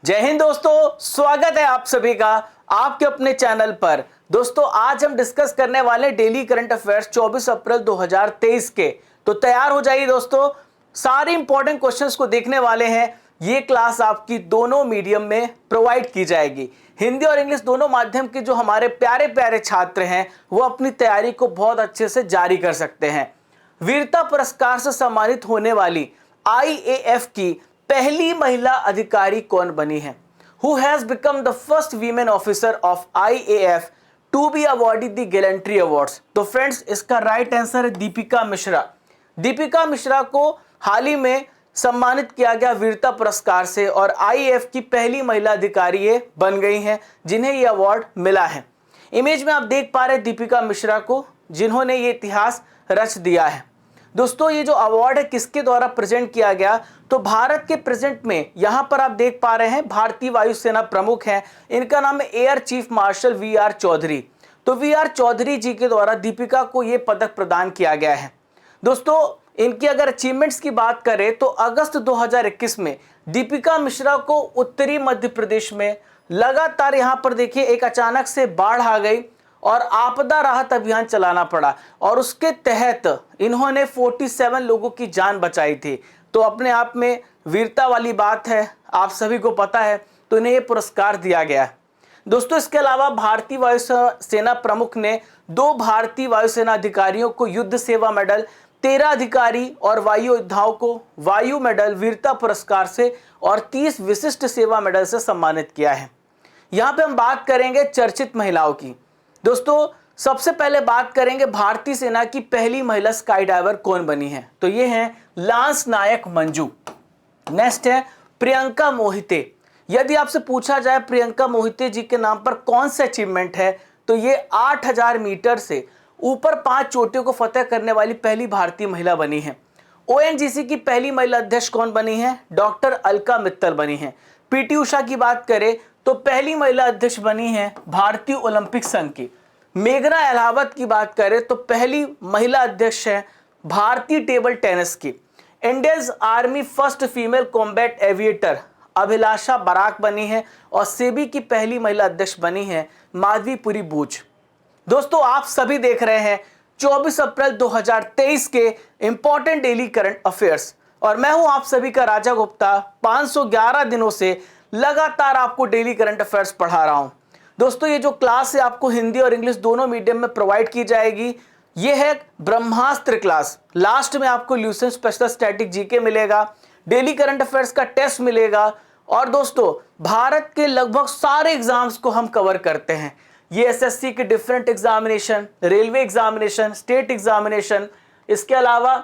जय हिंद दोस्तों, स्वागत है आप सभी का आपके अपने चैनल पर। दोस्तों आज हम डिस्कस करने वाले डेली करंट अफेयर्स 24 अप्रैल 2023 के। तो तैयार हो जाइए दोस्तों, सारे इंपॉर्टेंट क्वेश्चंस को देखने वाले हैं। ये क्लास आपकी दोनों मीडियम में प्रोवाइड की जाएगी, हिंदी और इंग्लिश दोनों माध्यम के। जो हमारे प्यारे प्यारे छात्र हैं वो अपनी तैयारी को बहुत अच्छे से जारी कर सकते हैं। वीरता पुरस्कार से सम्मानित होने वाली IAF की पहली महिला अधिकारी कौन बनी है? Who has become the first women officer of IAF to be awarded the gallantry awards? तो फ्रेंड्स इसका राइट आंसर है दीपिका मिश्रा। दीपिका मिश्रा को हाल ही में सम्मानित किया गया वीरता पुरस्कार से और IAF की पहली महिला अधिकारी ये बन गई हैं जिन्हें ये अवार्ड मिला है। इमेज में आप देख पा रहे हैं दीपिका मिश्रा को, जिन्होंने ये इतिहास रच दिया है। दोस्तों ये जो अवार्ड है किसके द्वारा प्रेजेंट किया गया? तो भारत के प्रेजेंट में यहां पर आप देख पा रहे हैं भारतीय वायुसेना प्रमुख हैं, इनका नाम है air chief marshal VR Chaudhary. तो VR चौधरी जी के द्वारा दीपिका को यह पदक प्रदान किया गया है। दोस्तों इनकी अगर अचीवमेंट्स की बात करें तो अगस्त 2021 में दीपिका मिश्रा को उत्तरी मध्य प्रदेश में लगातार यहां पर देखिए एक अचानक से बाढ़ आ गई और आपदा राहत अभियान चलाना पड़ा और उसके तहत इन्होंने 47 लोगों की जान बचाई थी। तो अपने आप में वीरता वाली बात है, आप सभी को पता है, तो इन्हें यह पुरस्कार दिया गया। दोस्तों इसके अलावा भारतीय वायुसेना प्रमुख ने 2 भारतीय वायुसेना अधिकारियों को युद्ध सेवा मेडल, 13 अधिकारी और वायु योद्धाओं को वायु मेडल वीरता पुरस्कार से और 30 विशिष्ट सेवा मेडल से सम्मानित किया है। यहाँ पे हम बात करेंगे चर्चित महिलाओं की। दोस्तों सबसे पहले बात करेंगे भारतीय सेना की पहली महिला स्काई डाइवर कौन बनी है? तो ये हैं लांस नायक मंजू। नेक्स्ट है प्रियंका मोहिते। यदि आपसे पूछा जाए प्रियंका मोहिते जी के नाम पर कौन सा अचीवमेंट है तो ये 8000 मीटर से ऊपर 5 चोटियों को फतेह करने वाली पहली भारतीय महिला बनी है। ONGC की पहली महिला अध्यक्ष कौन बनी है? डॉक्टर अलका मित्तल बनी है। PT उषा की बात करें तो पहली महिला अध्यक्ष बनी है भारतीय ओलंपिक संघ की। मेघना अलाहाबाद की बात करें तो पहली महिला अध्यक्ष है भारतीय टेबल टेनिस की। Indian army first female combat aviator Abhilasha Barak बनी है और सेबी की पहली महिला अध्यक्ष बनी है माधवीपुरी बूच। दोस्तों आप सभी देख रहे हैं 24 अप्रैल 2023 के इंपॉर्टेंट डेली करंट अफेयर्स और मैं हूं आप सभी का राजा गुप्ता। 511 दिनों से लगातार आपको डेली करंट अफेयर्स पढ़ा रहा हूं। दोस्तों ये जो क्लास है आपको हिंदी और इंग्लिश दोनों मीडियम में प्रोवाइड की जाएगी। ये है ब्रह्मास्त्र क्लास। लास्ट में आपको ल्यूसेंट स्पेशल स्टैटिक जीके मिलेगा, डेली करंट अफेयर्स का टेस्ट मिलेगा और दोस्तों भारत के लगभग सारे एग्जाम्स को हम कवर करते हैं। ये SSC के different examination, railway examination, state examination, इसके अलावा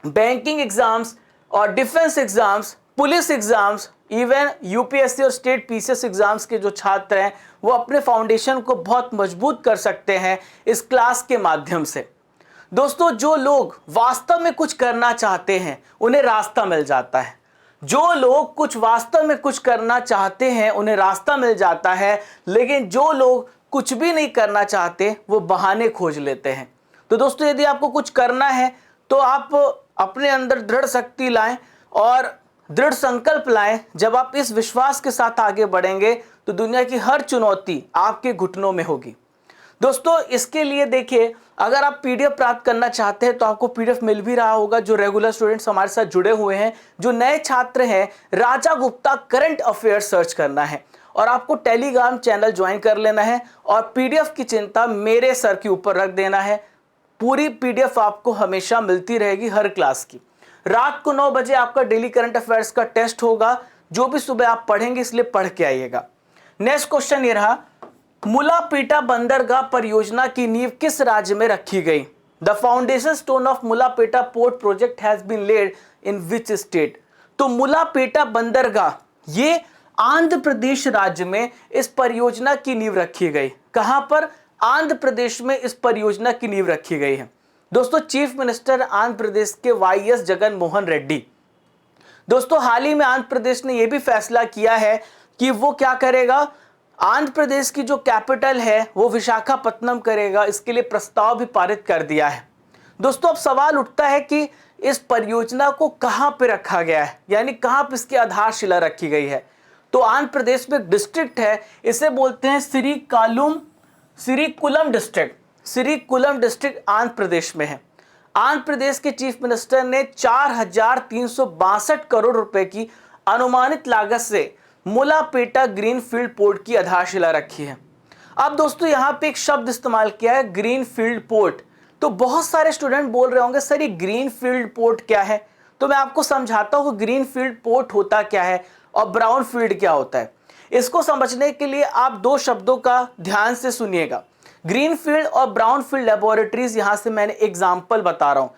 बैंकिंग एग्जाम्स और defence exams, police exams, even UPSC और स्टेट PCS एग्जाम्स के जो छात्र हैं वो अपने फाउंडेशन को बहुत मजबूत कर सकते हैं इस क्लास के माध्यम से। दोस्तों जो लोग वास्तव में कुछ करना चाहते हैं उन्हें रास्ता मिल जाता है। जो लोग कुछ वास्तव में कुछ करना चाहते हैं उन्हें रास्ता मिल जाता है, लेकिन जो लोग कुछ भी नहीं करना चाहते वो बहाने खोज लेते हैं। तो दोस्तों यदि आपको कुछ करना है तो आप अपने अंदर दृढ़ शक्ति लाएं और दृढ़ संकल्प लाएं। जब आप इस विश्वास के साथ आगे बढ़ेंगे तो दुनिया की हर चुनौती आपके घुटनों में होगी। दोस्तों इसके लिए देखिए अगर आप PDF प्राप्त करना चाहते हैं तो आपको PDF मिल भी रहा होगा। जो रेगुलर स्टूडेंट्स हमारे साथ जुड़े हुए हैं, जो नए छात्र हैं, राजा गुप्ता करंट अफेयर सर्च करना है और आपको टेलीग्राम चैनल ज्वाइन कर लेना है और PDF की चिंता मेरे सर के ऊपर रख देना है। पूरी PDF आपको हमेशा मिलती रहेगी हर क्लास की। रात को 9 बजे आपका डेली करंट अफेयर्स का टेस्ट होगा, जो भी सुबह आप पढ़ेंगे इसलिए पढ़ के आइएगा। नेक्स्ट क्वेश्चन ये रहा, मुलापेटा बंदरगाह परियोजना की नींव किस राज्य में रखी गई? The foundation stone of Mulapeta port project has been laid in which state? तो मुलापेटा बंदरगाह ये आंध्र प्रदेश राज्य में इस परियोजना की नींव रखी गई। कहां पर? आंध्र प्रदेश में इस परियोजना की नींव रखी गई है। दोस्तों चीफ मिनिस्टर आंध्र प्रदेश के YS जगन मोहन रेड्डी। दोस्तों हाल ही में आंध्र प्रदेश ने यह भी फैसला किया है कि वो क्या करेगा, आंध्र प्रदेश की जो कैपिटल है वो विशाखापत्तनम करेगा। इसके लिए प्रस्ताव भी पारित कर दिया है। दोस्तों अब सवाल उठता है कि इस परियोजना को कहां पे रखा गया है, यानी कहां पे इसकी आधारशिला रखी गई है। तो आंध्र प्रदेश में एक डिस्ट्रिक्ट है, इसे बोलते हैं श्रीकुलम डिस्ट्रिक्ट। श्रीकुलम डिस्ट्रिक्ट आंध्र प्रदेश में है। आंध्र प्रदेश के चीफ मिनिस्टर ने 4,362 करोड़ रुपए की अनुमानित लागत से मुलापेटा ग्रीनफील्ड पोर्ट की आधारशिला रखी है। अब दोस्तों यहां पे एक शब्द इस्तेमाल किया है, ग्रीनफील्ड पोर्ट। तो बहुत सारे स्टूडेंट बोल रहे होंगे सर ये ग्रीनफील्ड पोर्ट क्या है, तो मैं आपको समझाता हूं कि ग्रीनफील्ड पोर्ट होता क्या है और ब्राउनफील्ड क्या होता है। इसको समझने के लिए आप दो शब्दों का ध्यान से सुनिएगा। ग्रीनफील्ड और ब्राउनफील्ड लेबोरेटरीज, यहां से मैंने एग्जाम्पल बता रहा हूं।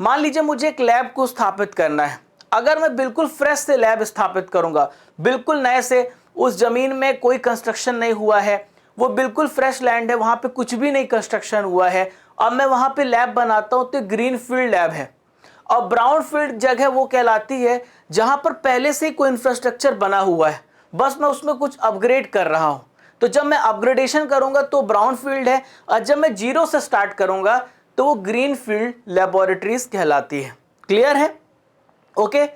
मान लीजिए मुझे एक लैब को स्थापित करना है। अगर मैं बिल्कुल फ्रेश से लैब स्थापित करूंगा, बिल्कुल नए से, उस जमीन में कोई कंस्ट्रक्शन नहीं हुआ है, वो बिल्कुल फ्रेश लैंड है, वहां पे कुछ भी नहीं कंस्ट्रक्शन हुआ है, अब मैं वहां पे लैब बनाता हूं तो ग्रीनफील्ड लैब है। और ब्राउनफील्ड जगह वो कहलाती है जहां पर पहले से ही कोई इंफ्रास्ट्रक्चर बना हुआ है, बस मैं उसमें कुछ अपग्रेड कर रहा हूं। तो जब मैं अपग्रेडेशन करूंगा तो ब्राउनफील्ड है, और जब मैं जीरो से स्टार्ट करूंगा तो वो ग्रीनफील्ड लेबोरेटरीज कहलाती है। क्लियर है? ओके,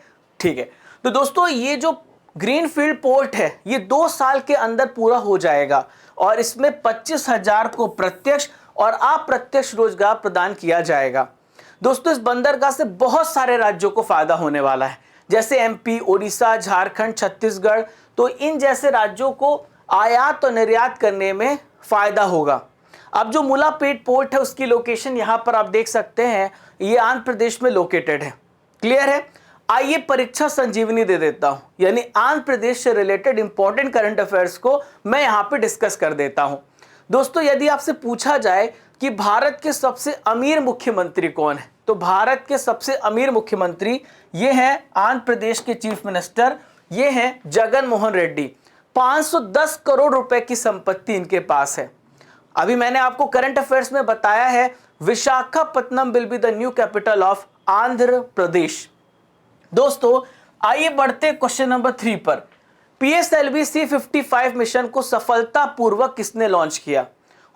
ठीक है। तो दोस्तों ये जो ग्रीनफील्ड पोर्ट है ये 2 साल के अंदर पूरा हो जाएगा और इसमें 25,000 को प्रत्यक्ष और अप्रत्यक्ष रोजगार प्रदान किया जाएगा। दोस्तों इस बंदरगाह से बहुत सारे राज्यों को फायदा होने वाला है, जैसे एमपी, ओडिशा, झारखंड, छत्तीसगढ़। तो इन जैसे राज्यों को आयात और निर्यात करने में फायदा होगा। अब जो मुलापेट पोर्ट है उसकी लोकेशन यहां पर आप देख सकते हैं, ये आंध्र प्रदेश में लोकेटेड है। क्लियर है? आइए परीक्षा संजीवनी दे देता हूं, यानी आंध्र प्रदेश से रिलेटेड इंपॉर्टेंट करंट अफेयर्स को मैं यहां पे डिस्कस कर देता हूं। दोस्तों यदि आपसे पूछा जाए कि भारत के सबसे अमीर मुख्यमंत्री कौन है, तो भारत के सबसे अमीर मुख्यमंत्री ये हैं आंध्र प्रदेश के चीफ मिनिस्टर, ये हैं जगन मोहन रेड्डी। 510 करोड़ रुपए की संपत्ति इनके पास है। अभी मैंने आपको करंट अफेयर्स में बताया है Visakhapatnam will be the new capital of Andhra Pradesh. दोस्तों आइए बढ़ते क्वेश्चन नंबर 3 पर। PSLV C55 मिशन को सफलतापूर्वक किसने लॉन्च किया?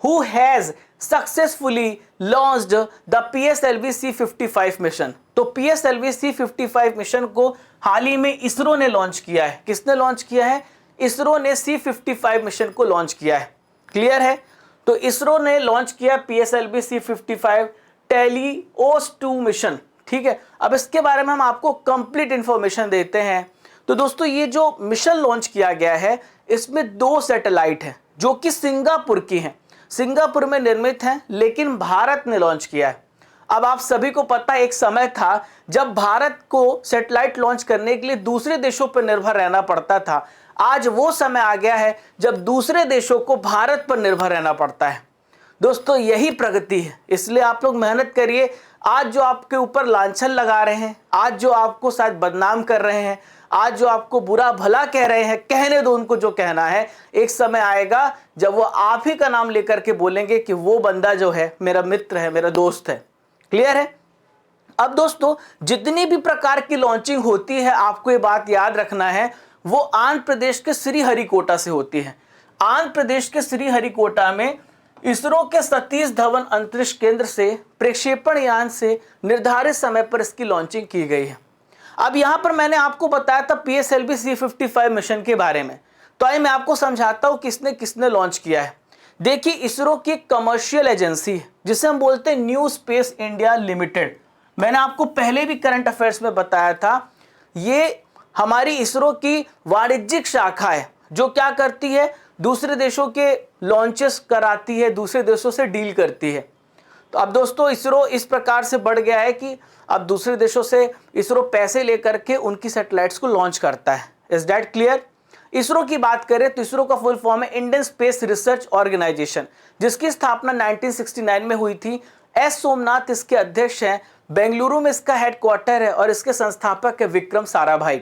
Who has successfully launched the PSLV C55 mission? तो PSLV C55 मिशन को हाल ही में इसरो ने लॉन्च किया है। किसने लॉन्च किया है? इसरो ने C55 मिशन को लॉन्च किया है। क्लियर है? तो इसरो ने लॉन्च किया PSLV C55 टेलिओस 2 मिशन। ठीक है, अब इसके बारे में हम आपको कंप्लीट इंफॉर्मेशन देते हैं। तो दोस्तों ये जो मिशन लॉन्च किया गया है इसमें 2 सैटेलाइट हैं जो कि सिंगापुर की हैं, सिंगापुर में निर्मित हैं, लेकिन भारत ने लॉन्च किया है। अब आप सभी को पता है एक समय था जब भारत को सैटेलाइट लॉन्च करने के लिए दूसरे देशों पर निर्भर रहना पड़ता था। आज वो समय आ गया है जब दूसरे देशों को भारत पर निर्भर रहना पड़ता है। दोस्तों यही प्रगति है, इसलिए आप लोग मेहनत करिए। आज जो आपके ऊपर लांछन लगा रहे हैं, आज जो आपको शायद बदनाम कर रहे हैं, आज जो आपको बुरा भला कह रहे हैं, कहने दो उनको जो कहना है। एक समय आएगा जब वो आप ही का नाम लेकर के बोलेंगे कि वो बंदा जो है मेरा मित्र है, मेरा दोस्त है। क्लियर है? अब दोस्तों जितनी भी प्रकार की लॉन्चिंग होती है, आपको ये बात याद रखना है, वो आंध्र प्रदेश के श्रीहरिकोटा से होती है। आंध्र प्रदेश के श्रीहरिकोटा में इसरो के सतीश धवन अंतरिक्ष केंद्र से प्रक्षेपण यान से निर्धारित समय पर इसकी लॉन्चिंग की गई है। अब यहां पर मैंने आपको बताया था PSLV C55 मिशन के बारे में, तो आइए मैं आपको समझाता हूं किसने किसने लॉन्च किया है। देखिए इसरो की कमर्शियल एजेंसी है जिसे हम बोलते हैं न्यू स्पेस इंडिया लिमिटेड। मैंने आपको पहले भी करंट अफेयर्स में बताया था, ये हमारी इसरो की वाणिज्यिक शाखा है जो क्या करती है, दूसरे देशों के लॉन्चेस कराती है, दूसरे देशों से डील करती है। तो अब दोस्तों इसरो इस प्रकार से बढ़ गया है कि अब दूसरे देशों से इसरो पैसे लेकर के उनकी सैटेलाइट्स को लॉन्च करता है। Is that clear? इसरो की बात करें तो इसरो का फुल फॉर्म है इंडियन स्पेस रिसर्च ऑर्गेनाइजेशन, जिसकी स्थापना 1969 में हुई थी। एस सोमनाथ इसके अध्यक्ष हैं, बेंगलुरु में इसका हेडक्वार्टर है और इसके संस्थापक है विक्रम साराभाई।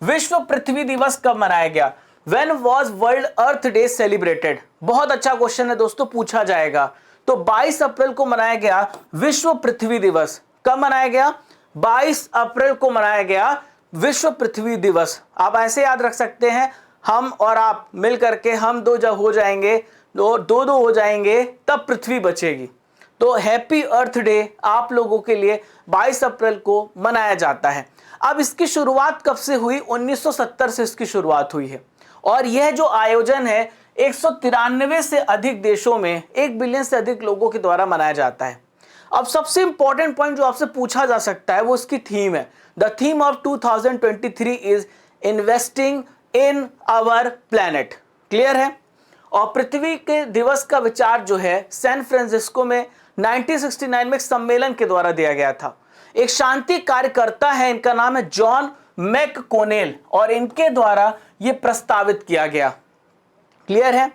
विश्व पृथ्वी दिवस कब मनाया गया? When was World Earth Day celebrated? बहुत अच्छा क्वेश्चन है दोस्तों, पूछा जाएगा। तो 22 अप्रैल को मनाया गया विश्व पृथ्वी दिवस। कब मनाया गया? 22 अप्रैल को मनाया गया विश्व पृथ्वी दिवस। आप ऐसे याद रख सकते हैं, हम और आप मिल करके हम दो जब हो जाएंगे, दो हो जाएंगे, तब पृथ्वी बचेगी। तो हैप्पी अर्थ डे आप लोगों के लिए 22 अप्रैल को मनाया जाता है। अब इसकी शुरुआत कब से हुई? 1970 से इसकी शुरुआत हुई है। और यह जो आयोजन है 193 से अधिक देशों में 1 बिलियन से अधिक लोगों के द्वारा मनाया जाता है। अब सबसे इंपॉर्टेंट पॉइंट जो आपसे पूछा जा सकता है वो इसकी थीम है। The theme of 2023 is investing in our planet. Clear है। और पृथ्वी के दिवस का विचार जो है सैन फ्रांसिस्को में 1969 में एक सम्मेलन के द्वारा दिया गया था। एक शांति कार्यकर्ता है, इनका नाम है जॉन मैककोनेल, और इनके द्वारा यह प्रस्तावित किया गया। क्लियर है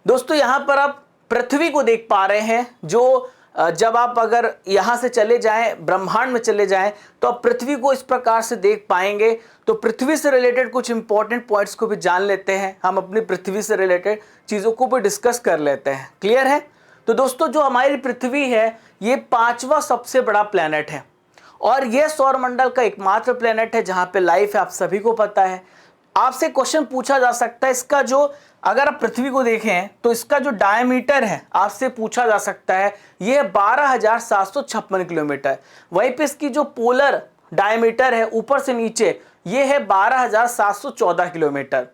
दोस्तों। यहां पर आप पृथ्वी को देख पा रहे हैं, जो जब आप अगर यहां से चले जाएं, ब्रह्मांड में चले जाएं, तो आप पृथ्वी को इस प्रकार से देख पाएंगे। तो पृथ्वी से रिलेटेड कुछ इंपॉर्टेंट पॉइंट्स को भी जान लेते हैं, हम अपनी पृथ्वी से रिलेटेड चीज़ों को भी डिस्कस कर लेते हैं। क्लियर है। तो दोस्तों जो हमारी पृथ्वी है ये 5वां सबसे बड़ा प्लैनेट है, और यह सौरमंडल का एकमात्र प्लैनेट है जहां पे लाइफ है, आप सभी को पता है। आपसे क्वेश्चन पूछा जा सकता है, इसका जो अगर आप पृथ्वी को देखें तो इसका जो डायमीटर है आपसे पूछा जा सकता है, यह 12,756 किलोमीटर। वहीं पे इसकी जो पोलर डायमीटर है ऊपर से नीचे, यह है 12,714 किलोमीटर।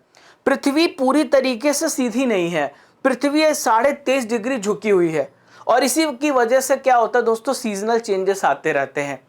पृथ्वी पूरी तरीके से सीधी नहीं है, पृथ्वी 23.5 डिग्री झुकी हुई है, और इसी की वजह से क्या होता है दोस्तों, सीजनल चेंजेस आते रहते हैं।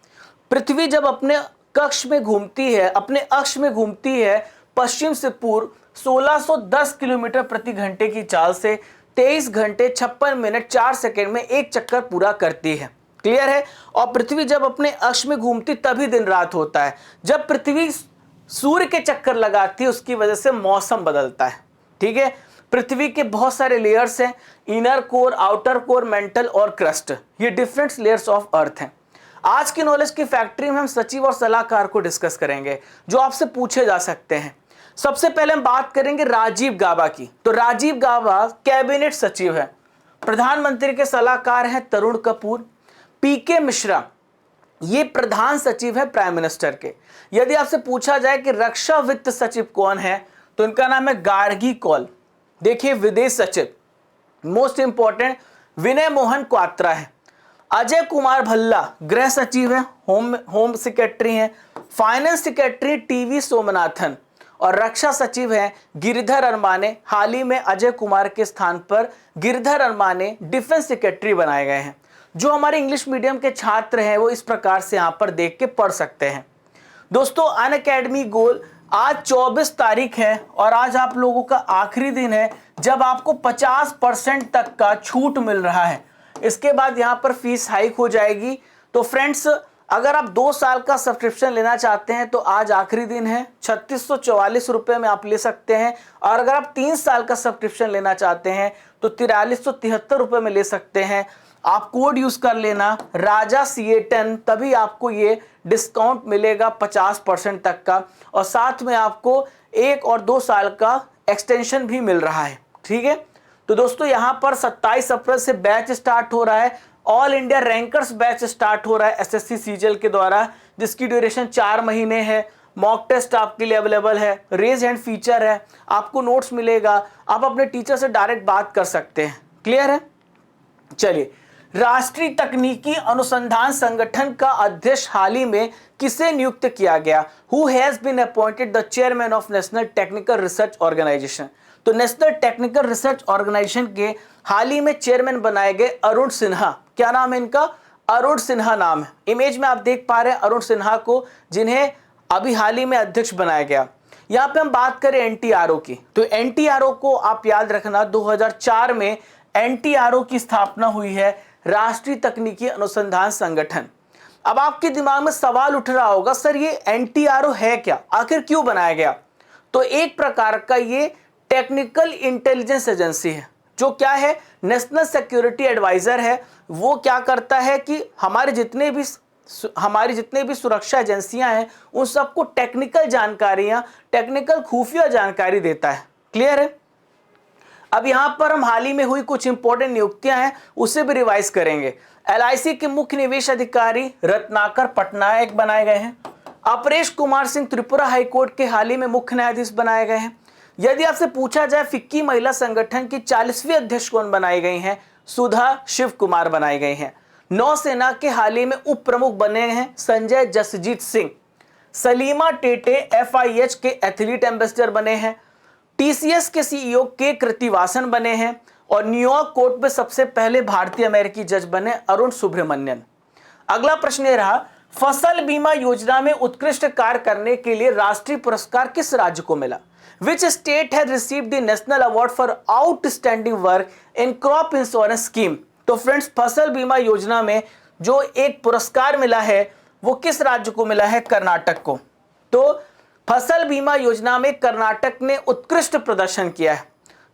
पृथ्वी जब अपने कक्ष में घूमती है, अपने अक्ष में घूमती है पश्चिम से पूर्व 1610 किलोमीटर प्रति घंटे की चाल से 23 घंटे 56 मिनट 4 सेकंड में एक चक्कर पूरा करती है। क्लियर है। और पृथ्वी जब अपने अक्ष में घूमती तभी दिन रात होता है। जब पृथ्वी सूर्य के चक्कर लगाती है उसकी वजह से मौसम बदलता है। ठीक है। पृथ्वी के बहुत सारे लेयर्स हैं, inner core, outer core, mental और क्रस्ट, ये डिफरेंट लेयर्स ऑफ अर्थ हैं। आज की नॉलेज की फैक्ट्री में हम सचिव और सलाहकार को डिस्कस करेंगे जो आपसे पूछे जा सकते हैं। सबसे पहले हम बात करेंगे राजीव गाबा की। तो राजीव गाबा कैबिनेट सचिव है। प्रधानमंत्री के सलाहकार हैं तरुण कपूर। पीके मिश्रा ये प्रधान सचिव है प्राइम मिनिस्टर के। यदि आपसे पूछा जाए कि रक्षा वित्त सचिव कौन है तो इनका नाम है गार्गी कौल। देखिए विदेश सचिव मोस्ट इंपॉर्टेंट विनय मोहन क्वात्रा है। अजय कुमार भल्ला गृह सचिव है, होम सेक्रेटरी हैं। फाइनेंस सेक्रेटरी टीवी सोमनाथन, और रक्षा सचिव हैं गिरिधर अरमाने। हाल ही में अजय कुमार के स्थान पर गिरिधर अरमाने डिफेंस सेक्रेटरी बनाए गए हैं। जो हमारे इंग्लिश मीडियम के छात्र हैं वो इस प्रकार से यहाँ पर देख के पढ़ सकते हैं। दोस्तों अनअकैडमी गोल आज 24 तारीख है, और आज आप लोगों का आखिरी दिन है जब आपको 50% तक का छूट मिल रहा है। इसके बाद यहाँ पर फीस हाइक हो जाएगी। तो फ्रेंड्स अगर आप 2 साल का सब्सक्रिप्शन लेना चाहते हैं तो आज आखिरी दिन है, 3644 रुपये में आप ले सकते हैं। और अगर आप 3 साल का सब्सक्रिप्शन लेना चाहते हैं तो 4373 रुपये में ले सकते हैं। आप कोड यूज कर लेना राजा CA10, तभी आपको ये डिस्काउंट मिलेगा 50% तक का, और साथ में आपको 1 और 2 साल का एक्सटेंशन भी मिल रहा है। ठीक है। तो दोस्तों यहाँ पर 27 अप्रैल से बैच स्टार्ट हो रहा है। All India rankers batch start हो रहा है SSC CGL के द्वारा, जिसकी ड्यूरेशन 4 महीने है। मॉक टेस्ट आपके लिए अवेलेबल है, रेज हैंड फीचर है, आपको नोट्स मिलेगा, आप अपने टीचर से डायरेक्ट बात कर सकते हैं। क्लियर है। चलिए, राष्ट्रीय तकनीकी अनुसंधान संगठन का अध्यक्ष हाल ही में किसे नियुक्त किया गया? Who has been appointed the chairman of National Technical Research Organisation. तो नेशनल टेक्निकल रिसर्च ऑर्गेनाइजेशन के हाल ही में चेयरमैन बनाए गए अरुण सिन्हा। क्या नाम है इनका? अरुण सिन्हा नाम है। इमेज में आप देख पा रहे हैं अरुण सिन्हा को, जिन्हें अभी हाल ही में अध्यक्ष बनाया गया। यहाँ पे हम बात करें NTRO की, तो NTRO को आप याद रखना 2004 में NTRO की स्थापना हुई है, राष्ट्रीय तकनीकी अनुसंधान संगठन। अब आपके दिमाग में सवाल उठ रहा होगा, सर ये NTRO है क्या, आखिर क्यों बनाया गया? तो एक प्रकार का ये टेक्निकल इंटेलिजेंस एजेंसी है, जो क्या है नेशनल सिक्योरिटी एडवाइजर है। वो क्या करता है कि हमारी जितने भी सुरक्षा एजेंसियां हैं उन सबको टेक्निकल जानकारियां, टेक्निकल खुफिया जानकारी देता है। क्लियर है। अब यहां पर हम हाल ही में हुई कुछ इंपॉर्टेंट नियुक्तियां हैं उसे भी रिवाइज करेंगे। LIC के मुख्य निवेश अधिकारी रत्नाकर पटनायक बनाए गए हैं। अपरेश कुमार सिंह त्रिपुरा हाईकोर्ट के हाल ही में मुख्य न्यायाधीश बनाए गए हैं। यदि आपसे पूछा जाए फिक्की महिला संगठन की 40वीं अध्यक्ष कौन बनाई गई हैं? सुधा शिव कुमार बनाई गई हैं। नौसेना के हाल ही में उप प्रमुख बने हैं संजय जसजीत सिंह। सलीमा टेटे FIH के एथलीट एम्बेसडर बने हैं। टीसीएस के सीईओ के कृतिवासन बने हैं और न्यूयॉर्क कोर्ट में सबसे पहले भारतीय अमेरिकी जज बने अरुण सुब्रमण्यन। अगला प्रश्न ये रहा, फसल बीमा योजना में उत्कृष्ट कार्य करने के लिए राष्ट्रीय पुरस्कार किस राज्य को मिला? Which state has received the national award for outstanding work in crop insurance scheme? तो फ्रेंड्स, फसल बीमा योजना में जो एक पुरस्कार मिला है वो किस राज्य को मिला है? कर्नाटक को। तो फसल बीमा योजना में कर्नाटक ने उत्कृष्ट प्रदर्शन किया है।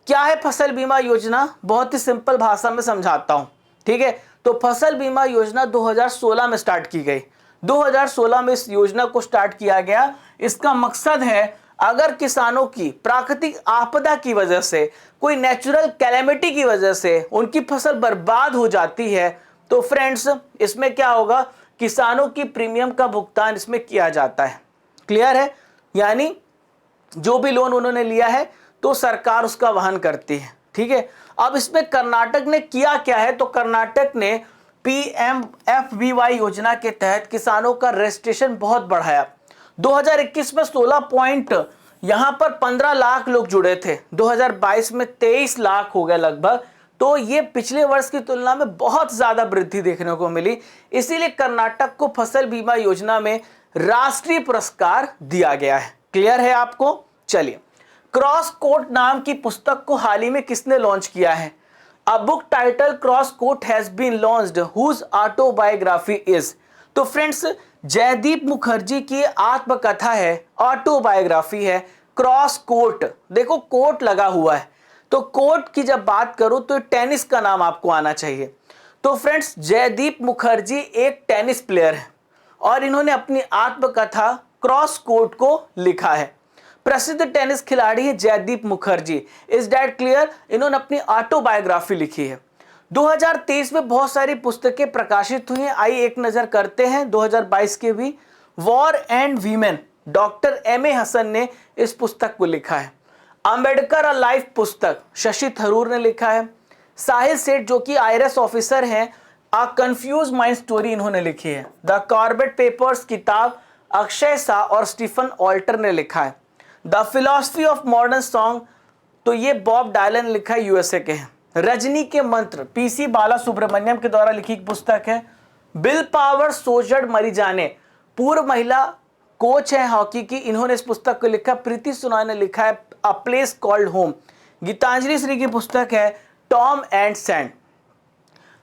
क्या है फसल बीमा योजना? बहुत ही सिंपल भाषा में समझाता हूं, ठीक है। तो फसल बीमा योजना 2016 में स्टार्ट की गई। 2016 में इस योजना को स्टार्ट किया गया। इसका मकसद है, अगर किसानों की प्राकृतिक आपदा की वजह से, कोई नेचुरल कैलेमिटी की वजह से उनकी फसल बर्बाद हो जाती है, तो फ्रेंड्स इसमें क्या होगा, किसानों की प्रीमियम का भुगतान इसमें किया जाता है। क्लियर है? यानी जो भी लोन उन्होंने लिया है तो सरकार उसका वहन करती है, ठीक है। अब इसमें कर्नाटक ने किया क्या है? तो कर्नाटक ने पीएमएफबीवाई योजना के तहत किसानों का रजिस्ट्रेशन बहुत बढ़ाया। 2021 में 16 पॉइंट यहां पर 15 लाख लोग जुड़े थे, 2022 में 23 लाख हो गए लगभग। तो ये पिछले वर्ष की तुलना में बहुत ज्यादा वृद्धि देखने को मिली। इसीलिए कर्नाटक को फसल बीमा योजना में राष्ट्रीय पुरस्कार दिया गया है। क्लियर है आपको? चलिए, क्रॉस कोर्ट नाम की पुस्तक को हाल ही में किसने लॉन्च किया है? A book titled Cross Court has been launched whose autobiography is. तो फ्रेंड्स, जयदीप मुखर्जी की आत्मकथा है, ऑटोबायोग्राफी है क्रॉस कोर्ट। देखो कोर्ट लगा हुआ है, तो कोर्ट की जब बात करूं तो टेनिस का नाम आपको आना चाहिए। तो फ्रेंड्स, जयदीप मुखर्जी एक टेनिस प्लेयर है और इन्होंने अपनी आत्मकथा क्रॉस कोर्ट को लिखा है। प्रसिद्ध टेनिस खिलाड़ी है Jaideep Mukherjee. Is that clear? इन्होंने अपनी ऑटोबायोग्राफी लिखी है। 2023 में बहुत सारी पुस्तकें प्रकाशित हुई हैं, आइए एक नजर करते हैं 2022 के भी। War and women, doctor M A. Hasan ने इस पुस्तक को लिखा है। अंबेडकर अ लाइफ पुस्तक शशि थरूर ने लिखा है। साहिल सेठ जो कि आईआरएस ऑफिसर हैं, अ कंफ्यूज माइंड स्टोरी इन्होंने लिखी है। द कॉर्बेट पेपर्स किताब अक्षय शाह और स्टीफन ऑल्टर ने लिखा है। The philosophy of modern song, तो ये बॉब डायलन लिखा है, यूएसए के हैं। रजनी के मंत्र पीसी बाला सुब्रमण्यम के द्वारा लिखी पुस्तक है। बिल पावर सोजड़ मरी जाने, पूर्व महिला कोच है हॉकी की, इन्होंने इस पुस्तक को लिखा। प्रीति सुना ने लिखा है a place called home. Geetanjali Shree की पुस्तक है टॉम एंड सैंड।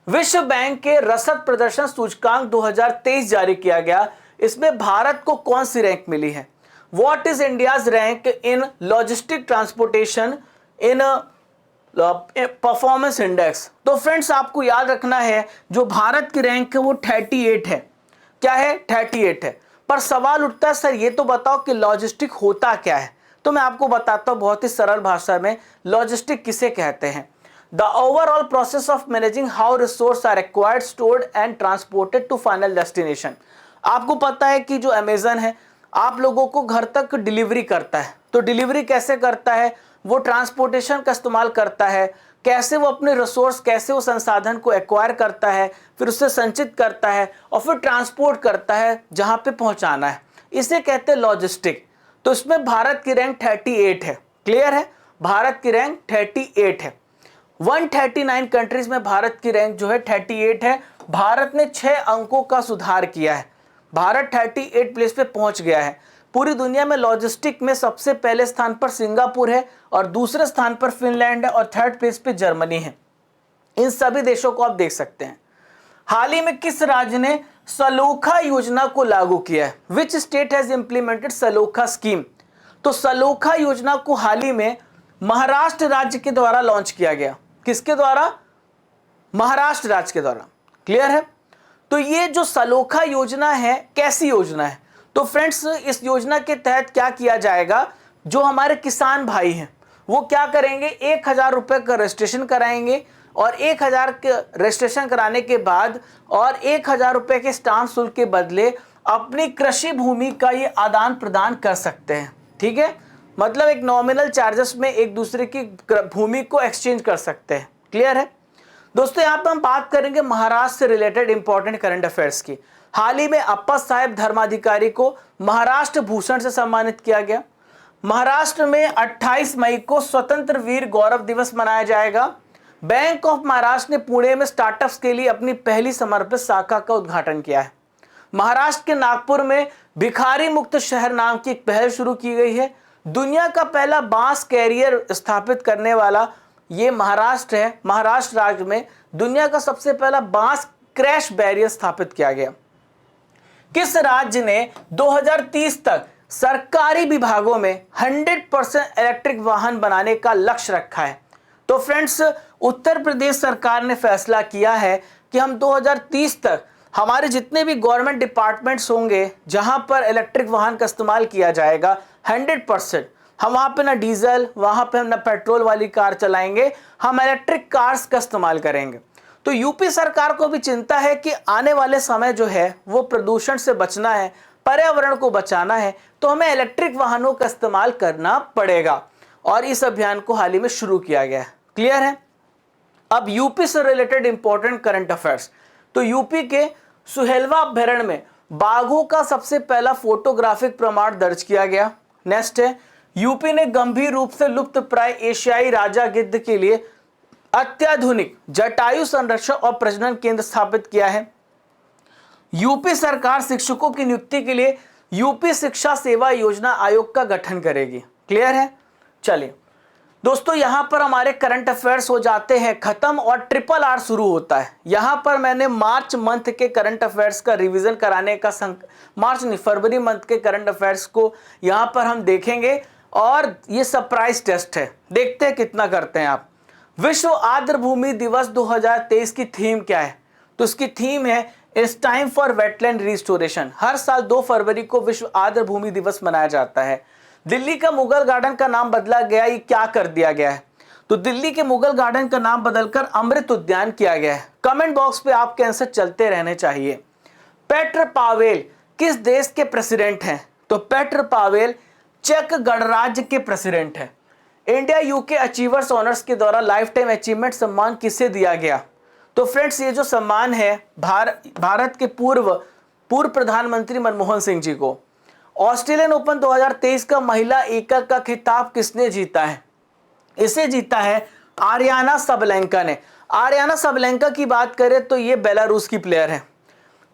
विश्व बैंक के रसद प्रदर्शन सूचकांक 2023 जारी किया गया। इसमें भारत को कौन सी रैंक मिली है? What is India's rank in logistic transportation in performance index? तो फ्रेंड्स, आपको याद रखना है जो भारत की रैंक है वो 38 है। क्या है? 38 है। पर सवाल उठता है, सर ये तो बताओ कि लॉजिस्टिक होता क्या है? तो मैं आपको बताता हूं बहुत ही सरल भाषा में, लॉजिस्टिक किसे कहते हैं। The overall process of managing how resource are acquired, stored and transported to final destination. आपको पता है कि जो अमेजन है आप लोगों को घर तक डिलीवरी करता है, तो डिलीवरी कैसे करता है? वो ट्रांसपोर्टेशन का इस्तेमाल करता है। कैसे वो अपने रिसोर्स, कैसे वो संसाधन को एक्वायर करता है, फिर उससे संचित करता है और फिर ट्रांसपोर्ट करता है जहां पे पहुंचाना है, इसे कहते हैं लॉजिस्टिक। तो इसमें भारत की रैंक 38 है। क्लियर है? भारत की रैंक 38 है। 139 कंट्रीज में भारत की रैंक जो है 38 है। भारत ने 6 अंकों का सुधार किया है। भारत 38 प्लेस पे पहुंच गया है। पूरी दुनिया में लॉजिस्टिक में सबसे पहले स्थान पर सिंगापुर है और दूसरे स्थान पर फिनलैंड है और थर्ड प्लेस पे जर्मनी है। इन सभी देशों को आप देख सकते हैं। हाल ही में किस राज्य ने सलोखा योजना को लागू किया है? विच स्टेट हैज इंप्लीमेंटेड सलोखा स्कीम? तो सलोखा योजना को हाल ही में महाराष्ट्र राज्य के द्वारा लॉन्च किया गया। किसके द्वारा? महाराष्ट्र राज्य के द्वारा। क्लियर है? तो ये जो सलोखा योजना है कैसी योजना है? तो फ्रेंड्स, इस योजना के तहत क्या किया जाएगा, जो हमारे किसान भाई हैं वो क्या करेंगे, 1000 रुपये का रजिस्ट्रेशन कराएंगे और 1000 के रजिस्ट्रेशन कराने के बाद और 1000 रुपये के स्टाम्प शुल्क के बदले अपनी कृषि भूमि का ये आदान प्रदान कर सकते हैं। ठीक है, मतलब एक नॉमिनल चार्जेस में एक दूसरे की भूमि को एक्सचेंज कर सकते हैं। क्लियर है दोस्तों? यहाँ पे हम बात करेंगे महाराष्ट्र से रिलेटेड इंपॉर्टेंट करंट अफेयर्स की। हाल ही में अप्पा साहेब धर्माधिकारी को महाराष्ट्र भूषण से सम्मानित किया गया। महाराष्ट्र में 28 मई को स्वतंत्र वीर गौरव दिवस मनाया जाएगा। बैंक ऑफ महाराष्ट्र ने पुणे में स्टार्टअप्स के लिए अपनी पहली समर्पित शाखा का उद्घाटन किया है। महाराष्ट्र के नागपुर में भिखारी मुक्त शहर नाम की एक पहल शुरू की गई है। दुनिया का पहला बांस कैरियर स्थापित करने वाला ये महाराष्ट्र है। महाराष्ट्र राज्य में दुनिया का सबसे पहला बांस क्रैश बैरियर स्थापित किया गया। किस राज्य ने 2030 तक सरकारी विभागों में 100% इलेक्ट्रिक वाहन बनाने का लक्ष्य रखा है? तो फ्रेंड्स, उत्तर प्रदेश सरकार ने फैसला किया है कि हम 2030 तक हमारे जितने भी गवर्नमेंट डिपार्टमेंट्स होंगे जहां पर इलेक्ट्रिक वाहन का इस्तेमाल किया जाएगा 100%, हम वहां पे ना डीजल, वहां पे हम ना पेट्रोल वाली कार चलाएंगे, हम इलेक्ट्रिक कार्स का इस्तेमाल करेंगे। तो यूपी सरकार को भी चिंता है कि आने वाले समय जो है वो प्रदूषण से बचना है, पर्यावरण को बचाना है, तो हमें इलेक्ट्रिक वाहनों का इस्तेमाल करना पड़ेगा और इस अभियान को हाल ही में शुरू किया गया है। क्लियर है? अब यूपी से रिलेटेड इंपॉर्टेंट करंट अफेयर्स। तो यूपी के सुहेलवा अभ्यारण्य में बाघों का सबसे पहला फोटोग्राफिक प्रमाण दर्ज किया गया। नेक्स्ट है, यूपी ने गंभीर रूप से लुप्त प्राय एशियाई राजा गिद्ध के लिए अत्याधुनिक जटायु संरक्षण और प्रजनन केंद्र स्थापित किया है। यूपी सरकार शिक्षकों की नियुक्ति के लिए यूपी शिक्षा सेवा योजना आयोग का गठन करेगी। क्लियर है? चलिए दोस्तों, यहां पर हमारे करंट अफेयर्स हो जाते हैं खत्म और ट्रिपल आर शुरू होता है। यहां पर मैंने मार्च मंथ के करंट अफेयर्स का रिवीजन कराने का फरवरी मंथ के करंट अफेयर्स को यहां पर हम देखेंगे और ये सरप्राइज टेस्ट है, देखते हैं कितना करते हैं आप। विश्व आर्द्र भूमि दिवस 2023 की थीम क्या है? तो इसकी थीम है it's time for wetland restoration. हर साल 2 फरवरी को विश्व आर्द्र भूमि दिवस मनाया जाता है। दिल्ली का मुगल गार्डन का नाम बदला गया, ये क्या कर दिया गया है? तो दिल्ली के मुगल गार्डन का नाम बदलकर अमृत उद्यान किया गया है। कमेंट बॉक्स पे आपके आंसर चलते रहने चाहिए। पेट्र पावेल किस देश के प्रेसिडेंट हैं? तो पेट्र पावेल चेक गणराज्य के प्रेसिडेंट है। इंडिया यूके अचीवर्स ऑनर्स के द्वारा लाइफ टाइम अचीवमेंट सम्मान किसे दिया गया? तो फ्रेंड्स, ये जो सम्मान है भारत के पूर्व प्रधानमंत्री मनमोहन सिंह जी को। ऑस्ट्रेलियन ओपन 2023 का महिला एकल का खिताब किसने जीता है? इसे जीता है आर्याना सबलेंका ने। आर्याना सबलेंका की बात करें तो ये बेलारूस की प्लेयर है।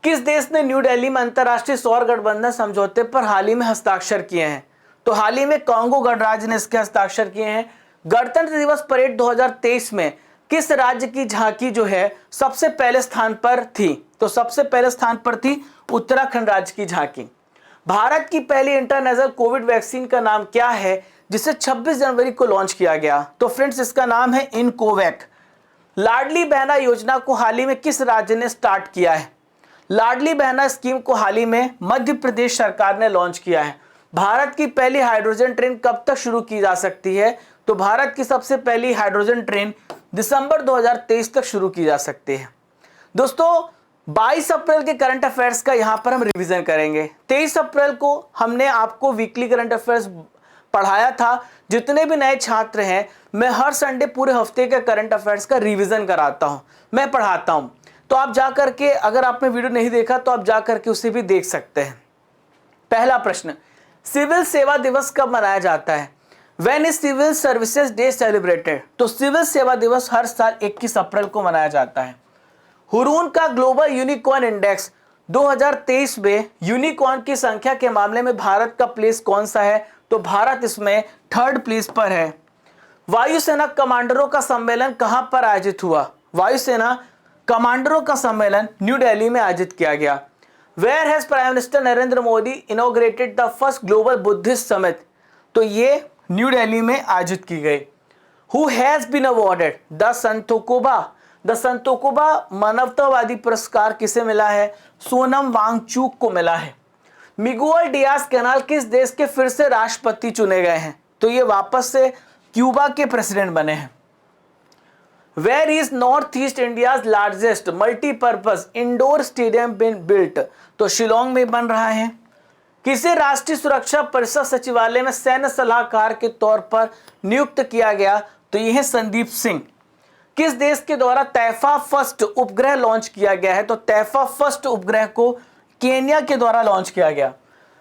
किस देश ने न्यू दिल्ली में अंतरराष्ट्रीय सौर गठबंधन समझौते पर हाल ही में हस्ताक्षर किए हैं? तो हाल ही में कांगो गणराज्य ने इसके हस्ताक्षर किए हैं। गणतंत्र दिवस परेड 2023 में किस राज्य की झांकी जो है सबसे पहले स्थान पर थी? तो सबसे पहले स्थान पर थी उत्तराखंड राज्य की झांकी। भारत की पहली इंटरनेशनल कोविड वैक्सीन का नाम क्या है जिसे 26 जनवरी को लॉन्च किया गया? तो फ्रेंड्स, इसका नाम है इनकोवैक। लाडली बहना योजना को हाल ही में किस राज्य ने स्टार्ट किया है? लाडली बहना स्कीम को हाल ही में मध्य प्रदेश सरकार ने लॉन्च किया है। भारत की पहली हाइड्रोजन ट्रेन कब तक शुरू की जा सकती है? तो भारत की सबसे पहली हाइड्रोजन ट्रेन दिसंबर 2023 तक शुरू की जा सकती है। दोस्तों, 22 अप्रैल के करंट अफेयर्स का यहां पर हम रिवीजन करेंगे। 23 अप्रैल को हमने आपको वीकली करंट अफेयर्स पढ़ाया था। जितने भी नए छात्र हैं, मैं हर संडे पूरे हफ्ते के करंट अफेयर्स का रिवीजन कराता हूं, मैं पढ़ाता हूं। तो आप जा करके, अगर आपने वीडियो नहीं देखा तो आप जा करके उसे भी देख सकते हैं। पहला प्रश्न, सिविल सेवा दिवस कब मनाया जाता है? When is civil services day celebrated? तो सिविल सेवा दिवस हर साल 21 अप्रैल को मनाया जाता है। हुरून का ग्लोबल यूनिकॉर्न इंडेक्स 2023 में यूनिकॉर्न की संख्या के मामले में भारत का प्लेस कौन सा है? तो भारत इसमें 3rd प्लेस पर है। वायुसेना कमांडरों का सम्मेलन कहां पर आयोजित हुआ? वायुसेना कमांडरों का सम्मेलन न्यू दिल्ली में आयोजित किया गया। Where has prime minister Narendra Modi inaugurated the first global Buddhist summit? तो ये न्यू दिल्ली में आयोजित की गई। Who has been awarded the Santokuba मानवतावादी पुरस्कार किसे मिला है? सोनम वांगचुक को मिला है। मिगुएल डियाज कैनाल किस देश के फिर से राष्ट्रपति चुने गए हैं? तो ये वापस से क्यूबा के प्रेसिडेंट बने हैं। Where is north east India's largest multipurpose indoor stadium been built? तो शिलोंग में बन रहा है। किसे राष्ट्रीय सुरक्षा परिषद सचिवालय में सैन्य सलाहकार के तौर पर नियुक्त किया गया? तो यह है संदीप सिंह। किस देश के द्वारा तैफा फर्स्ट उपग्रह लॉन्च किया गया है? तो तैफा फर्स्ट उपग्रह को केन्या के द्वारा लॉन्च किया गया।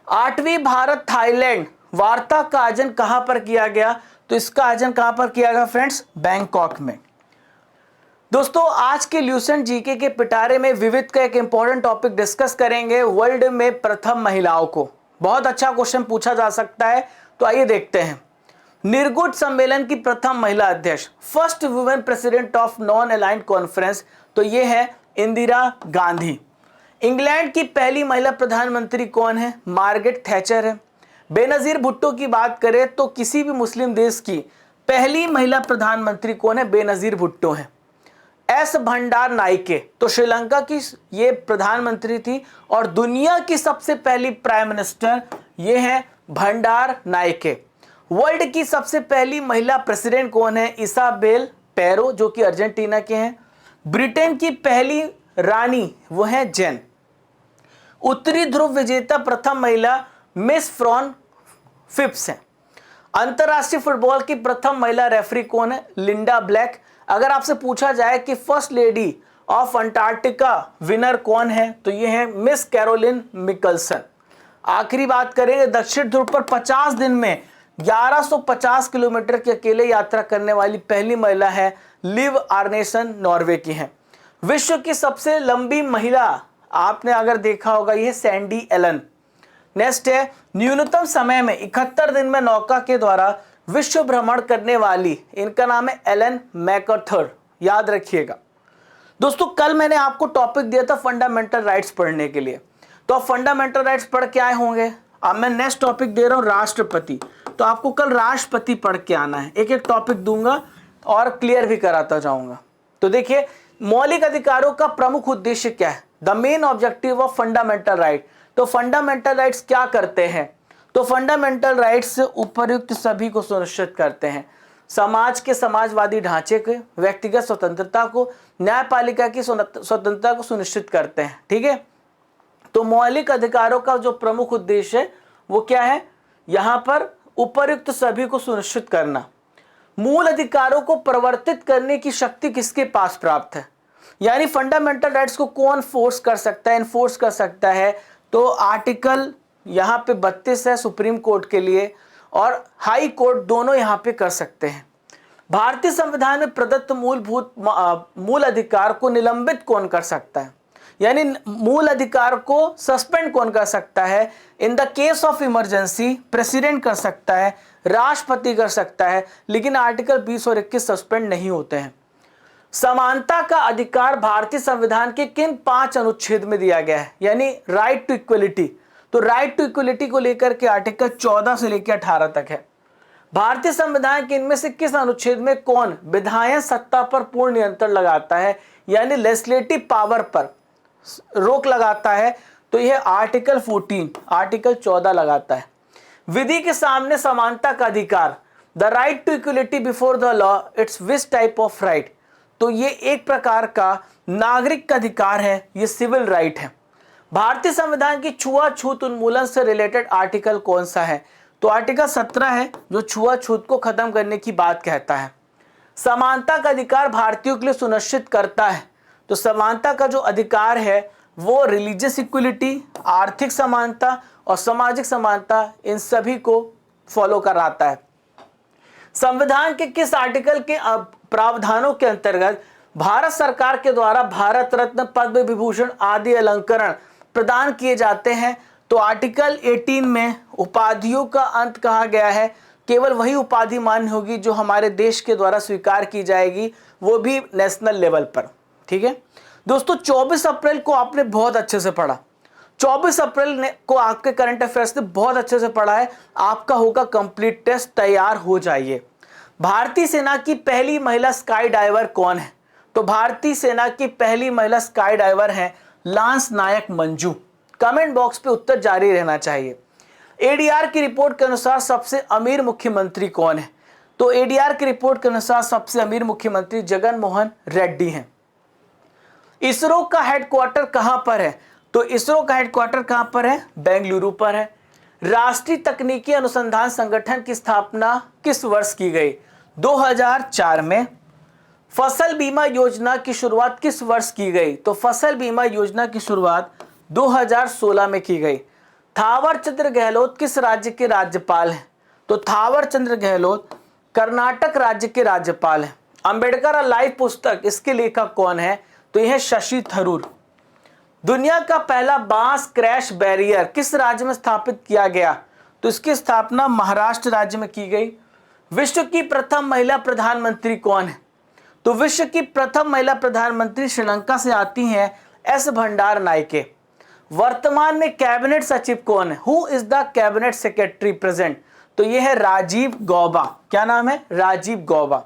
8वीं भारत थाईलैंड वार्ता का आयोजन कहां पर किया गया? तो इसका आयोजन कहां पर किया गया फ्रेंड्स? बैंकॉक में। दोस्तों आज के ल्यूसेंट जीके के पिटारे में विविध का एक इंपॉर्टेंट टॉपिक डिस्कस करेंगे, वर्ल्ड में प्रथम महिलाओं को। बहुत अच्छा क्वेश्चन पूछा जा सकता है, तो आइए देखते हैं। निर्गुट सम्मेलन की प्रथम महिला अध्यक्ष, first women president of non aligned conference, तो ये है इंदिरा गांधी। इंग्लैंड की पहली महिला प्रधानमंत्री कौन है? मार्गरेट थैचर है। बेनजीर भुट्टो की बात करें तो किसी भी मुस्लिम देश की पहली महिला प्रधानमंत्री कौन है? बेनजीर भुट्टो है। एस भंडार नाइके, तो श्रीलंका की ये प्रधानमंत्री थी, और दुनिया की सबसे पहली प्राइम मिनिस्टर ये है भंडार नाइके। वर्ल्ड की सबसे पहली महिला प्रेसिडेंट कौन है? इसाबेल पेरो, जो कि अर्जेंटीना के हैं। ब्रिटेन की पहली रानी वो है जेन। उत्तरी ध्रुव विजेता प्रथम महिला मिस फ्रॉन फिप्स है। अंतरराष्ट्रीय फुटबॉल की प्रथम महिला रेफरी कौन है? लिंडा ब्लैक। अगर आपसे पूछा जाए कि first lady of Antarctica winner कौन है, तो ये है मिस कैरोलिन मिकलसन। आखिरी बात करेंगे, दक्षिण ध्रुव पर 50 दिन में 1150 किलोमीटर की अकेले यात्रा करने वाली पहली महिला है लिव आर्नेसन, नॉर्वे की है। विश्व की सबसे लंबी महिला आपने अगर देखा होगा ये सैंडी एलन। नेक्स्ट है, न्यूनतम समय में 71 दिन में नौका के द्वारा विश्व भ्रमण करने वाली, इनका नाम है एलन मैकर्थर, याद रखिएगा। दोस्तों कल मैंने आपको टॉपिक दिया था फंडामेंटल राइट्स पढ़ने के लिए, तो आप फंडामेंटल राइट्स पढ़ के आए होंगे। अब मैं नेक्स्ट टॉपिक दे रहा हूं राष्ट्रपति, तो आपको कल राष्ट्रपति पढ़ के आना है। एक एक टॉपिक दूंगा और क्लियर भी कराता जाऊंगा। तो देखिए, मौलिक अधिकारों का प्रमुख उद्देश्य क्या है? The main objective of fundamental right. तो फंडामेंटल राइट्स क्या करते हैं? तो फंडामेंटल राइट्स उपर्युक्त सभी को सुनिश्चित करते हैं। समाज के समाजवादी ढांचे के, व्यक्तिगत स्वतंत्रता को, न्यायपालिका की स्वतंत्रता को सुनिश्चित करते हैं। ठीक है, तो मौलिक अधिकारों का जो प्रमुख उद्देश्य है वो क्या है? यहां पर उपर्युक्त सभी को सुनिश्चित करना। मूल अधिकारों को परिवर्तित करने की शक्ति किसके पास प्राप्त है? यानी फंडामेंटल राइट्स को कौन फोर्स कर सकता है, इन्फोर्स कर सकता है? तो आर्टिकल यहाँ पे 32 है सुप्रीम कोर्ट के लिए, और हाई कोर्ट दोनों यहाँ पे कर सकते हैं। भारतीय संविधान में प्रदत्त मूल अधिकार को निलंबित कौन कर सकता है? यानी मूल अधिकार को सस्पेंड कौन कर सकता है? In the case of emergency president कर सकता है, राष्ट्रपति कर सकता है, लेकिन आर्टिकल 20 और 21 सस्पेंड नहीं होते हैं। समानता का अधिकार भारतीय संविधान के किन 5 अनुच्छेद में दिया गया है? यानी राइट टू इक्वलिटी। तो राइट टू इक्वलिटी को लेकर के आर्टिकल 14 से लेकर 18 तक है। भारतीय संविधान के इनमें से किस अनुच्छेद में कौन विधायन सत्ता पर पूर्ण नियंत्रण लगाता है, यानी लेजिस्लेटिव पावर पर रोक लगाता है? तो यह आर्टिकल 14, आर्टिकल 14 लगाता है। विधि के सामने समानता का अधिकार, the right to equality before the law, it's which type of right? तो ये एक प्रकार का नागरिक का अधिकार है, ये सिविल राइट है। भारतीय संविधान की छुआछूत उन्मूलन से रिलेटेड आर्टिकल कौन सा है? तो आर्टिकल 17 है, जो छुआछूत को खत्म करने की बात कहता है। समानता का अधिकार भारतीयों के लिए सुनिश्चित करता है। तो समानता का जो अधिकार है वो रिलीजियस इक्वलिटी, आर्थिक समानता और सामाजिक समानता, इन सभी को फॉलो कराता है। संविधान के किस आर्टिकल के प्रावधानों के अंतर्गत भारत सरकार के द्वारा भारत रत्न, पद्म विभूषण आदि अलंकरण प्रदान किए जाते हैं? तो आर्टिकल 18 में उपाधियों का अंत कहा गया है। केवल वही उपाधि मान्य होगी जो हमारे देश के द्वारा स्वीकार की जाएगी, वो भी नेशनल लेवल पर। ठीक है दोस्तों, 24 अप्रैल को आपने बहुत अच्छे से पढ़ा। 24 अप्रैल को आपके करंट अफेयर्स ने बहुत अच्छे से पढ़ा है। आपका होगा कंप्लीट टेस्ट, तैयार हो जाइए। भारतीय सेना की पहली महिला स्काई डाइवर कौन है? तो भारतीय सेना की पहली महिला स्काई डाइवर है लांस नायक मंजू। कमेंट बॉक्स पे उत्तर जारी रहना चाहिए। एडीआर की रिपोर्ट के अनुसार सबसे अमीर मुख्यमंत्री कौन है? तो एडीआर की रिपोर्ट के अनुसार सबसे अमीर मुख्यमंत्री जगन मोहन रेड्डी हैं। इसरो का हेडक्वार्टर कहां पर है? तो इसरो का हेडक्वार्टर कहां पर है? बेंगलुरु पर है। राष्ट्रीय तकनीकी अनुसंधान संगठन की स्थापना किस वर्ष की गई? 2004 में। फसल बीमा योजना की शुरुआत किस वर्ष की गई? तो फसल बीमा योजना की शुरुआत 2016 में की गई। थावर चंद्र गहलोत किस राज्य के राज्यपाल हैं? तो थावर चंद्र गहलोत कर्नाटक राज्य के राज्यपाल हैं। अंबेडकर लाइव पुस्तक, इसके लेखक कौन है? तो यह शशि थरूर। दुनिया का पहला बांस क्रैश बैरियर किस राज्य में स्थापित किया गया? तो इसकी स्थापना महाराष्ट्र राज्य में की गई। विश्व की प्रथम महिला प्रधानमंत्री कौन है? तो विश्व की प्रथम महिला प्रधानमंत्री श्रीलंका से आती हैं एस भंडार नायके। वर्तमान में कैबिनेट सचिव कौन है? Who is the cabinet secretary present? तो यह है राजीव गौबा। क्या नाम है? राजीव गौबा।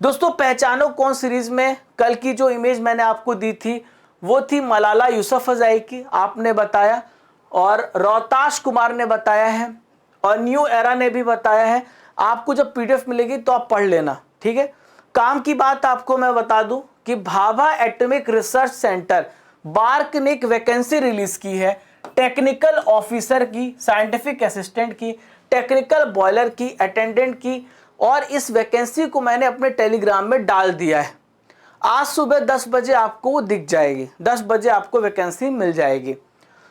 दोस्तों, पहचानो कौन सीरीज में कल की जो इमेज मैंने आपको दी थी वो थी मलाला यूसुफजई की, आपने बताया, और रोहताश कुमार ने बताया है, और न्यू एरा ने भी बताया है। आपको जब पीडीएफ मिलेगी तो आप पढ़ लेना, ठीक है। काम की बात आपको मैं बता दूं कि Bhabha atomic research centre bark ने एक वैकेंसी रिलीज की है टेक्निकल ऑफिसर की, साइंटिफिक असिस्टेंट की, टेक्निकल बॉयलर की, अटेंडेंट की, और इस वैकेंसी को मैंने अपने टेलीग्राम में डाल दिया है। आज सुबह 10 बजे आपको वो दिख जाएगी, 10 बजे आपको वैकेंसी मिल जाएगी।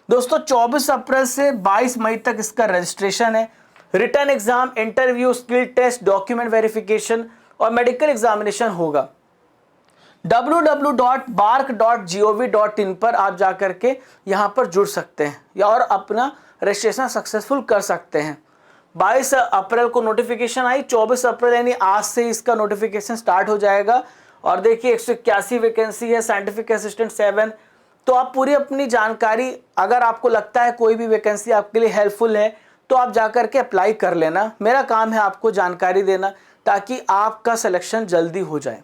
दोस्तों, 24 अप्रैल से 22 मई तक इसका रजिस्ट्रेशन है। Written exam, interview, skill test, document verification और मेडिकल एग्जामिनेशन होगा। www.bark.gov.in पर आप जाकर के यहाँ पर जुड़ सकते हैं या और अपना रजिस्ट्रेशन सक्सेसफुल कर सकते हैं। 22 अप्रैल को नोटिफिकेशन आई, 24 अप्रैल यानी आज से इसका नोटिफिकेशन स्टार्ट हो जाएगा। और देखिए 181 वैकेंसी है, साइंटिफिक असिस्टेंट 7। तो आप पूरी अपनी जानकारी, अगर आपको लगता है कोई भी वैकेंसी आपके लिए हेल्पफुल है तो आप जाकर के अप्लाई कर लेना। मेरा काम है आपको जानकारी देना ताकि आपका सिलेक्शन जल्दी हो जाए।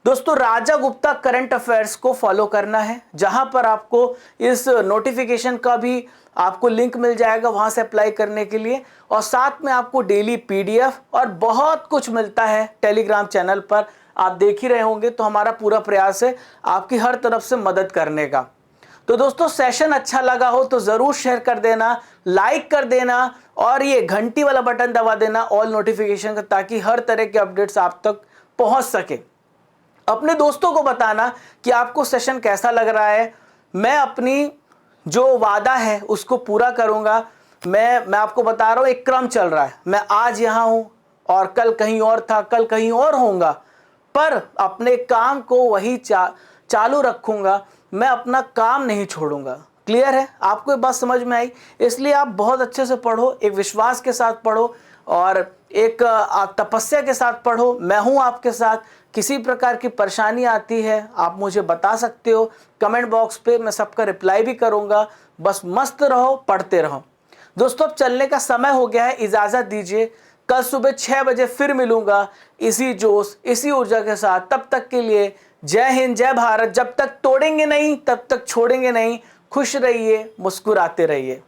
दोस्तों, राजा गुप्ता करंट अफेयर्स को फॉलो करना है, जहां पर आपको इस नोटिफिकेशन का भी आपको लिंक मिल जाएगा वहां से अप्लाई करने के लिए, और साथ में आपको डेली पीडीएफ और बहुत कुछ मिलता है टेलीग्राम चैनल पर। आप देख ही रहे होंगे, तो हमारा पूरा प्रयास है आपकी हर तरफ से मदद करने का। तो दोस्तों, सेशन अच्छा लगा हो तो जरूर शेयर कर देना, लाइक कर देना, और ये घंटी वाला बटन दबा देना ऑल नोटिफिकेशन का, ताकि हर तरह के अपडेट्स आप तक पहुंच सके। अपने दोस्तों को बताना कि आपको सेशन कैसा लग रहा है। मैं अपनी जो वादा है उसको पूरा करूंगा। मैं आपको बता रहा हूं, एक क्रम चल रहा है। मैं आज यहां हूं और कल कहीं और था, कल कहीं और होऊंगा, पर अपने काम को वही चालू रखूंगा। मैं अपना काम नहीं छोड़ूंगा। क्लियर है? आपको ये बात समझ में आई? इसलिए आप बहुत अच्छे से पढ़ो, एक विश्वास के साथ पढ़ो और एक तपस्या के साथ पढ़ो। मैं हूं आपके साथ। किसी प्रकार की परेशानी आती है आप मुझे बता सकते हो कमेंट बॉक्स पे, मैं सबका रिप्लाई भी करूंगा। बस मस्त रहो, पढ़ते रहो। दोस्तों, अब चलने का समय हो गया है, इजाजत दीजिए। कल सुबह 6 बजे फिर मिलूंगा इसी जोश, इसी ऊर्जा के साथ। तब तक के लिए जय हिंद, जय भारत। जब तक तोड़ेंगे नहीं तब तक छोड़ेंगे नहीं। खुश रहिए, मुस्कुराते रहिए।